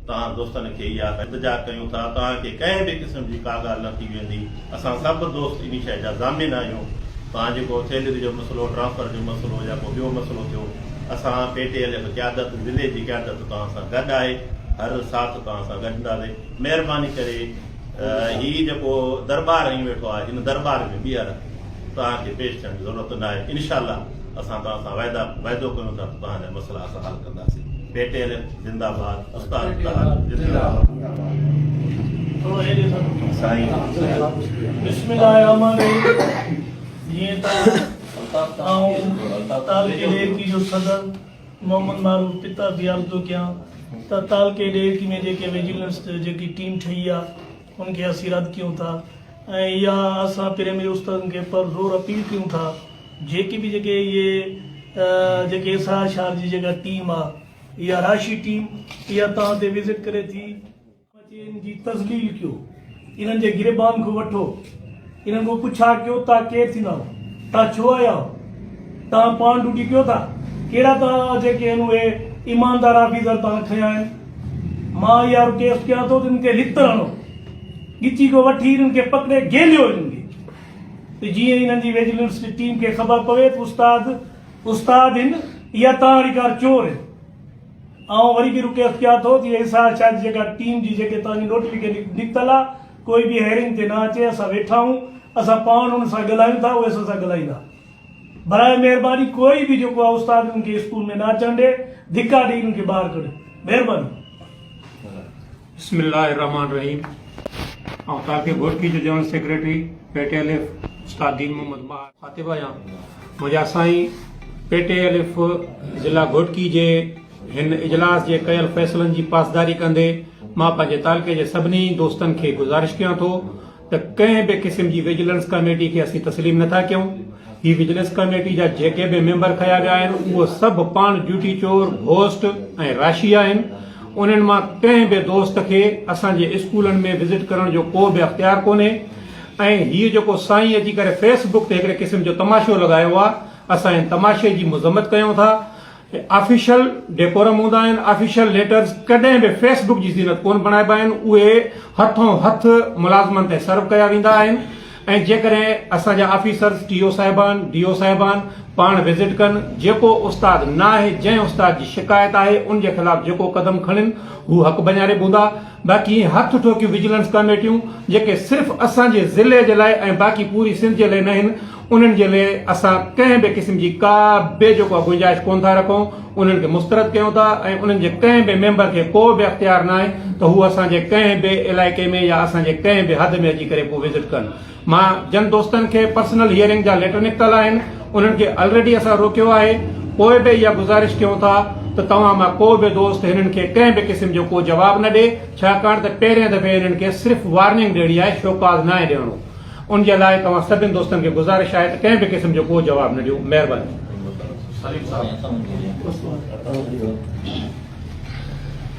तव्हां दोस्तनि खे इहा इंतज़ार कयूं था तव्हांखे कंहिं बि क़िस्म जी का ॻाल्हि न थी वेंदी। असां सभु दोस्त इन शइ जा ज़ामिन आहियूं। तव्हां जेको सैलरी जो मसइलो, ट्रांसफर जो मसइलो या को ॿियो मसइलो थियो, असां PTL क़यादत, ज़िले जी क़यादत तव्हां सां गॾु आहे। हर साथ तव्हां सां गॾु हूंदासीं। महिरबानी करे हीउ जेको दरबार ई वेठो आहे, हिन दरबार में ॿीहर तव्हांखे पेश थियण जी ज़रूरत न आहे। इनशाअल्लाह असां तव्हां सां वाइदो कयूं था त तव्हांजा मसइला असां हल कंदासीं। PTL जिंदाबाद, उस्ताद जिंदाबाद। की जो सदर मोहम्मद मारूफ पिता बियाल तो क्या ताल के डेर की में जेके विजिलेंस जेकी टीम ठही आहे उनखे असीं रद्द कयूं था ऐं इहा असां पहिरें उस्तादनि खे पर ज़ोर अपील कयूं था जेके बि जेके इहे जेके एसआर शहर जी जेका टीम आहे इहा राशि टीम इहा तव्हां ते विज़िट करे थी इन जी तस्लील कयो, इन्हनि जे गिरबान को वठो, इन्हनि को पुछा कयो तव्हां केरु थींदा, तव्हां छो आया हो, तव्हां पाण ड्यूटी कयो था, कहिड़ा तव्हां जेके आहिनि उहे ईमानदार ऑफिसर तव्हां खया आहिनि। मां इहा रिक्वेस्ट कयां थो त इन्हनि खे लित हणो, ॻिची को वठी इन्हनि खे पकड़े गेलियो इन्हनि खे त जीअं इन्हनि जी विजिलेंस टीम खे ख़बर पवे त उस्ताद आहिनि इहा तव्हां रिकार चोर आहिनि। ऐं वरी बि रिक्वेस्ट कयां थो कि एसआर शायदि जेका टीम जी जेके तव्हांजी नोटिफिकेशन निकितल आहे कोई बि हेरिंग ते न अचे, असां वेठा आहियूं, असां पाण हुन सां ॻाल्हायूं था, उहे असां सां ॻाल्हाईंदा। बराए महिरबानी कोई बि जेको आहे उस्ताद उन्हनि खे स्कूल में न अचण ॾे, धिका ॾेई उन्हनि खे ॿाहिरि कढे, महिरबानी। बिस्मिल्लाहिर्रहमानिर्रहीम। ऐं तव्हांखे घोटकी जो जनरल सेक्रेटरी PTL उस्ताद दीन मोहम्मद ख़ातिब आहियां। मुंहिंजा साईं PTL ज़िला घोटकी जे हिन इजलास जे कयल फ़ैसिलनि जी पासदारी कंदे मां पंहिंजे तालुके जे सभिनी दोस्तनि खे गुज़ारिश कयां थो त कंहिं बि क़िस्म जी विजिलेंस कमेटी खे असीं तस्लीम नथा कयूं। ही विजिलेंस कमेटी जा जेके बि मेंबर खया विया आहिनि उहे सभु पाण ड्यूटी चोर, घोस्ट ऐं राशी आहिनि। उन्हनि मां कंहिं बि दोस्त खे असांजे स्कूलनि में विज़िट करण जो को बि अख़्तियार कोन्हे। ऐं हीउ जेको साईं अची करे फेसबुक ते हिकिड़े क़िस्म जो तमाशो लॻायो आहे, असां इन तमाशे जी मज़म्मत कयूं था। ऑफिशियल डेकोरम हूंदा आहिनि, ऑफिशियल लेटर्स कॾहिं बि फेसबुक जी ज़ीनत कोन बणाइबा आहिनि, उहे हथों हथ मुलाज़मनि ते सर्व कया वेंदा आहिनि। ऐं जेकॾहिं असांजा ऑफिसर्स TO साहिबान, DO साहिबान पाण विज़िट कनि, जेको उस्ताद न आहे, जंहिं उस्ताद जी शिकायत आहे उनजे ख़िलाफ़ जेको क़दम खणनि हू हक़ बञारे हूंदा। बाक़ी हथ ठोकियूं विजिलेंस कमेटियूं जेके सिर्फ़ु असांजे ज़िले जे लाइ ऐं बाक़ी पूरी सिंध जे लाइ न आहिनि, उन्हनि जे लाइ असां कंहिं बि क़िस्म जी का बि जेको गुंजाइश कोन था रखूं। उन्हनि खे मुस्तरद कयूं था ऐं उन्हनि जे कंहिं बि मेंबर खे को बि अख़्तियार न आहे त हू असांजे कंहिं बि इलाइक़े में या असांजे कंहिं बि हद में अची करे पोइ विज़िट कनि। मां जन दोस्तनि खे पर्सनल हियरिंग जा लेटर निकितल आहिनि, उन्हनि खे ऑलरेडी असां रोकियो आहे। पोइ बि इहा गुज़ारिश कयूं था त तव्हां मां को बि दोस्त हिननि खे कंहिं बि क़िस्म जो को जवाबु न ॾे, छाकाणि त पहिरें दफ़े हिननि खे सिर्फ़ु वार्निंग ॾियणी आहे, शोकाज़ न आहे ॾियणो। उन जे लाइ तव्हां सभिनी दोस्तनि खे गुज़ारिश आहे त कंहिं बि क़िस्म जो को जवाबु न ॾियो, महिरबानी।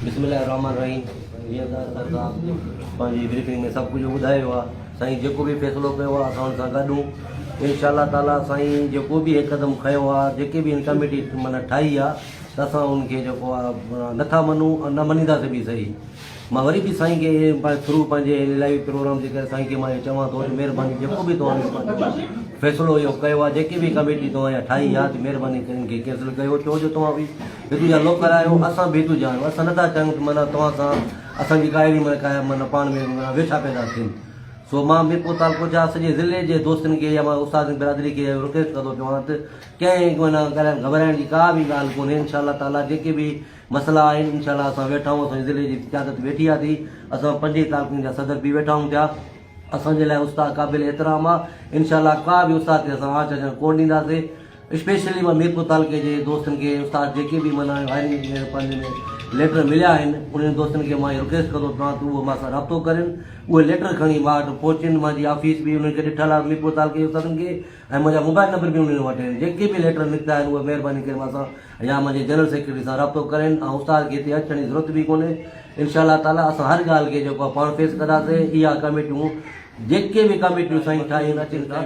बिस्मिल्लाहिर्रहमानिर्रहीम। पंहिंजी ब्रीफिंग में सभु कुझु ॿुधायो आहे। साईं जेको बि फ़ैसिलो कयो आहे असां हुन सां गॾु इंशाअल्लाह ताला। साईं जेको बि हे क़दम खयो आहे, जेके बि हिन कमेटी माना ठाही आहे त असां उनखे जेको आहे नथा मञूं, न मञींदासीं बि सही। मां वरी बि साईं खे थ्रू पंहिंजे लाइव प्रोग्राम जे करे साईं खे मां चवां थो महिरबानी जेको बि तव्हां फ़ैसिलो इहो कयो आहे, जेकी बि कमेटी तव्हां ठाही आहे त महिरबानी करे हिनखे कैंसिल कयो। छो जो तव्हां बि हितू जा लोकल आहियो, असां बि हितू जा आहियूं। असां नथा चाहियूं त माना तव्हां सां असांजी काइरी माना पाण में वेठा पैदा थियनि। सो मां मीरपुर तालुको जा सॼे ज़िले जे दोस्तनि खे या मां उस्ताद बिरादरी खे रिक्वेस्ट कंदो चवां त कंहिं माना घबराइण जी का बि ॻाल्हि कोन्हे। इंशाअल्लाह ताला जेके बि मसइला आहिनि इंशाअल्लाह असां वेठा आहियूं, असांजे ज़िले जी क़यादत वेठी आहे थी, असां 5 तालुकनि जा सदर बि वेठा आहियूं पिया। असांजे लाइ उस्ताद क़ाबिल एतिराम आहे। इंशाअल्लाह का बि उस्ताद खे असां आच अचणु कोन ॾींदासीं। स्पेशली मां मीरपुर तालुके जे दोस्तनि खे उस्ताद जेके बि माना पंहिंजे में लेटर मिलिया आहिनि उन्हनि दोस्तनि खे मां रिक्वेस्ट कंदो तव्हां त उहो मां सां राब्तो करनि, उहे लेटर खणी मां वटि पहुचनि। मुंहिंजी ऑफिस बि उन्हनि खे ॾिठल आहे मीरपुर तालुके जे उस्तादनि खे, ऐं मुंहिंजा मोबाइल नंबर बि उन्हनि वटि आहिनि। जेके बि लेटर निकिता आहिनि उहे महिरबानी करे मां सां या मुंहिंजे जनरल सेक्रेटरी सां राब्तो करनि। ऐं उस्ताद खे हिते अचण जी ज़रूरत बि कोन्हे। इंशाअल्लाह ताला असां हर ॻाल्हि खे जेको आहे पाण फेस कंदासीं। इहा कमेटियूं जेके भी कमेटियूं साईं ठाहियूं अचनि था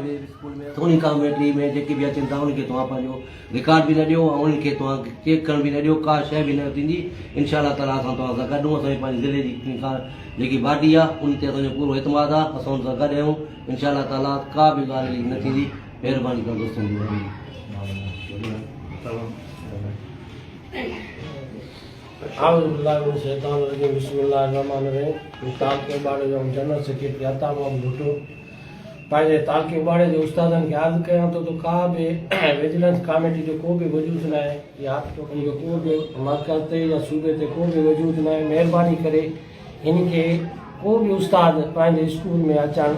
त उन कमेटी में जेके बि अचनि था उनखे तव्हां पंहिंजो रिकॉर्ड बि न ॾियो ऐं उनखे तव्हां चेक करण बि न ॾियो, का शइ बि न थींदी। इंशाअल्लाह ताला असां तव्हां सां गॾु असांजे पंहिंजे ज़िले जी जेकी बाडी आहे उन ते असांजो पूरो एतमाद आहे, असां उन सां गॾु आहियूं। इंशाअल्लाह ताला का बि ॻाल्हि न थींदी। महिरबानी कंदो दोस्तनि जी। तालके बाड़े जो जनरल सेक्रेटरी अता मोहम्मद भुट्टो पंहिंजे तालके बाड़े जे उस्तादनि खे अर्ज़ु कयां थो त का बि विजिलेंस कमेटी जो को बि वजूद न आहे, या को बि मर्कज़ ते या सूबे ते को बि वजूद न आहे। महिरबानी करे हिन खे को बि उस्ताद पंहिंजे स्कूल में अचणु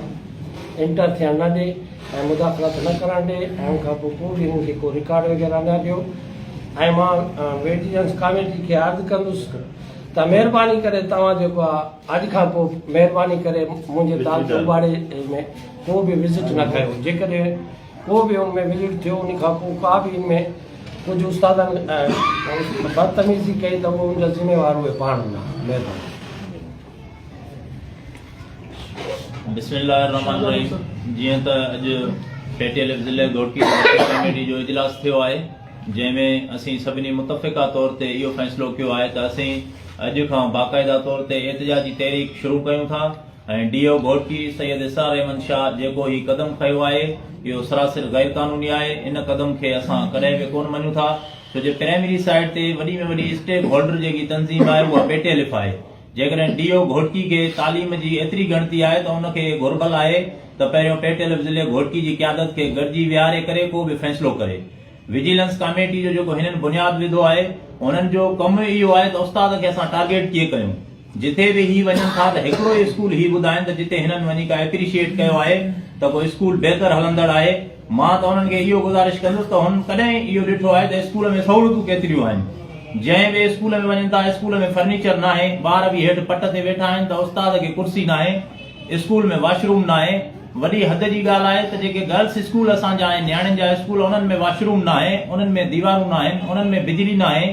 इंटर थियणु न ॾे ऐं मुदाख़लत न करणु ॾे ऐं उनखां पोइ को बि हिननि खे को रिकॉर्ड वग़ैरह न ॾियो। ऐं मां विजिलेंस कमेटी खे अर्ज़ु कंदुसि त महिरबानी करे तव्हां जेको आहे अॼु खां पोइ महिरबानी करे मुंहिंजे तालके बाड़े में को बि विज़िट न कयो। जेकॾहिं को बि हुन में विज़िट थियो उन खां पोइ का बि हिन में कुझु उस्तादनि बदतमीज़ी कई त उहो उनजो ज़िम्मेवार उहे पाण न। महिरबानी। बिस्मिल्लाहिर्रहमानिर्रहीम। जीअं त अॼु पेटीएल ज़िले घोटकी कमेटी जो इजलास थियो आहे, जंहिंमें असीं सभिनी मुतफ़िक़ा तौर ते इहो फ़ैसिलो कयो आहे त असीं अॼु खां बाक़ाइदा तौर ते एहतिजाजी तहरीक शुरू कयूं था ऐं डीओ घोटकी सैयद इसार अहमद शाह जेको ही क़दम खयो आहे इहो सरासर गैर क़ानूनी आहे। इन क़दम खे असां कॾहिं बि कोन मञूं था, छो जो प्राइमरी साइड ते वॾी में वॾी स्टेक होल्डर जेकी तंज़ीम आहे उहा पेटीएल आहे। जेकॾहिं डीओ घोटकी खे तालीम जी एतिरी गणती आहे त उनखे घुर्बल आहे त पहिरियों पेटीएल ज़िले घोटकी जी क़यादत खे गॾिजी विहारे करे को बि फ़ैसिलो करे। विजिलेंस कमेटी जो जेको हिननि बुनियाद विधो आहे उन्हनि जो कमु इहो आहे त उस्ताद खे असां टारगेट कीअं कयूं। जिथे बि ही वञनि था त हिकिड़ो ई स्कूल ही ॿुधाइनि त जिते हिननि वञी करे एप्रिशिएट कयो आहे त कोई स्कूल बहितर हलंदड़ आहे। मां त उन्हनि खे इहो गुज़ारिश कंदुसि त हुन कॾहिं इहो ॾिठो आहे त स्कूल में सहूलियतूं केतिरियूं आहिनि। जंहिं बि स्कूल में वञनि था स्कूल में फर्नीचर न आहे, ॿार बि हेठि पट ते वेठा आहिनि त उस्ताद खे कुर्सी न आहे, स्कूल में वॉशरूम न आहे। वॾी हद जी ॻाल्हि आहे त जेके गर्ल्स स्कूल असांजा आहिनि नियाणियुनि जा स्कूल उन्हनि में वॉशरूम न आहे, उन्हनि में दीवारूं न आहिनि, उन्हनि में बिजली न आहे।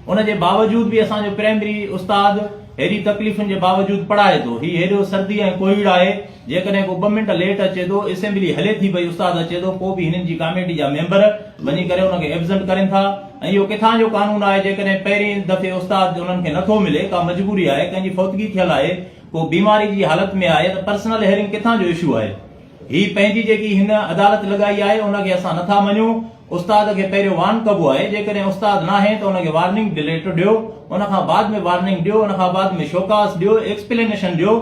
उनजे बावजूद बि असांजो प्राइमरी उस्ताद हेॾी तकलीफ़ुनि जे बावजूद पढ़ाए थो। ही हेॾो सर्दी ऐं कोविड आहे, जेकॾहिं को 2 मिंट लेट अचे थो, असेंबली हले थी पई, उस्ताद अचे थो, पोइ बि हिननि जी कमेटी जा मेंबर वञी करे उनखे एब्सेंट करनि था। ऐं इहो किथां जो कानून आहे? जेकॾहिं पहिरीं दफ़े उस्ताद उन्हनि खे नथो मिले, का मजबूरी आहे, कंहिंजी फौतगी थियल आहे, को बीमारी जी हालत में आहे, त पर्सनल हेयरिंग किथां जो इशू आहे? ही पंहिंजी जेकी हिन अदालत लॻाई आहे उनखे असां नथा मञूं। उस्ताद खे पहिरियों वार्न कबो आहे, जेकॾहिं उस्ताद न आहे त उनखे वार्निंग लेटर ॾियो, उनखां बाद में वार्निंग ॾियो, उनखां बाद में शोकास ॾियो, एक्सप्लेनेशन ॾियो।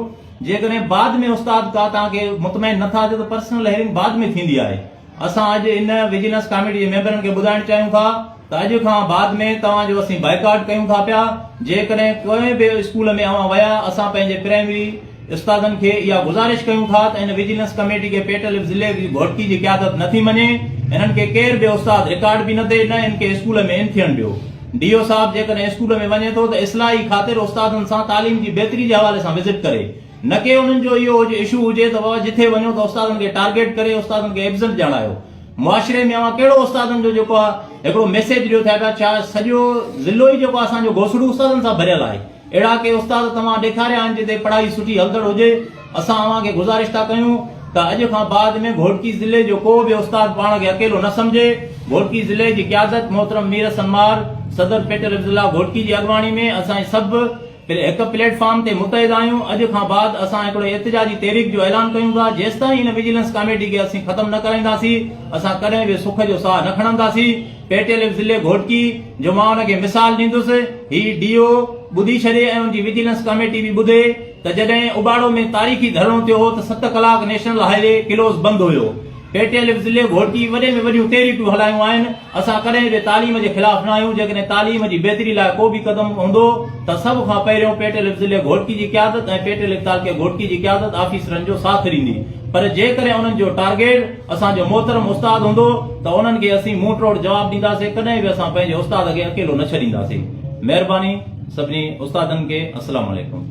जेकॾहिं बाद में उस्ताद का तव्हांखे मुतमइन नथा थियो त पर्सनल हेयरिंग बाद में थींदी आहे। असां अॼु इन विजिलेंस कमेटी जे मेंबरनि खे ॿुधाइण चाहियूं था त अॼु खां बाद में तव्हांजो असीं बाइकाट कयूं था पिया। जेकॾहिं कोई बि स्कूल में अवां विया, असां पंहिंजे प्राइमरी उस्तादनि खे इहा गुज़ारिश कयूं था त इन विजिलेंस कमेटी खे पेटीएल ज़िले जी घोटकी जी क़यादत नथी मञे। हिननि खे केर बि उस्ताद रिकॉर्ड बि न ॾे, न हिन खे स्कूल में इन थियणु ॾियो। डीओ साहब जेकॾहिं स्कूल में वञे थो त इस्लाही ख़ातिर उस्तादनि सां तालीम जी बहितरी जे हवाले सां विज़िट करे, न कि उन्हनि जो इहो इशू हुजे त बाबा जिथे वञो त उस्तादनि खे टारगेट करे उस्तादनि खे एब्सेंट ॼाणायो। मुआशिरे में अवां कहिड़ो उस्तादनि जो जेको आहे हिकिड़ो मैसेज ॾियो था पिया, छा सॼो ज़िलो ई जेको असांजो घोसड़ो उस्तादनि सां भरियल आहे? अहिड़ा के उस्ताद तव्हां ॾेखारिया आहिनि जिते पढ़ाई सुठी हलंदड़ हुजे। असां अव्हांखे गुज़ारिश था कयूं त अॼु खां बाद में घोटकी ज़िले जो को बि उस्ताद पाण खे अकेलो न सम्झे। घोटकी ज़िले जी क़यादत मोहतरम मीर सनमार सदर पेटीएल ज़िला घोटकी जी अॻवानी में असां सभु हिकु प्लेटफॉर्म ते मुतहिद आहियूं। अॼु खां बाद असां हिकिड़ो एहतिजाजी तहरीक जो ऐलान कयूं था। जेसि ताईं हिन विजिलेंस कमेटी खे असीं ख़तमु न कराईंदासीं, असां कॾहिं बि सुख जो साह न खणंदासीं। पेटीएल ज़िले घोटकी जो मां हुनखे मिसाल ॾींदुसि, ही डीओ ॿुधी छॾे ऐं हुनजी विजिलेंस कमेटी बि ॿुधे त जॾहिं उबाड़ो में तारीख़ी धरणो थियो हो त 7 कलाक नेशनल हाईवे क्लोज़ बंदि हुयो। पेटीएल ज़िले घोटकी वॾे में वॾियूं तहरीकूं हलायूं आहिनि। असां कॾहिं बि तालीम जे ख़िलाफ़ न आहियूं। जेकॾहिं तालीम जी बहितरी लाइ को बि क़दम हूंदो त सभ खां पहिरियों पेटीएल ज़िले घोटकी जी क़यादत ऐं पेटीएल तालके घोटकी जी क़यादत ऑफिसरनि जो साथ ॾींदी। पर जेकॾहिं उन्हनि जो टारगेट असांजो मोहतरम उस्ताद हूंदो त उन्हनि खे असीं मुंहुं तोड़ जवाबु ॾींदासीं। कॾहिं बि असां पंहिंजे उस्ताद खे अकेलो न छॾींदासीं। महिरबानी सभिनी उस्तादनि खे। अस्सलाम वालेकुम।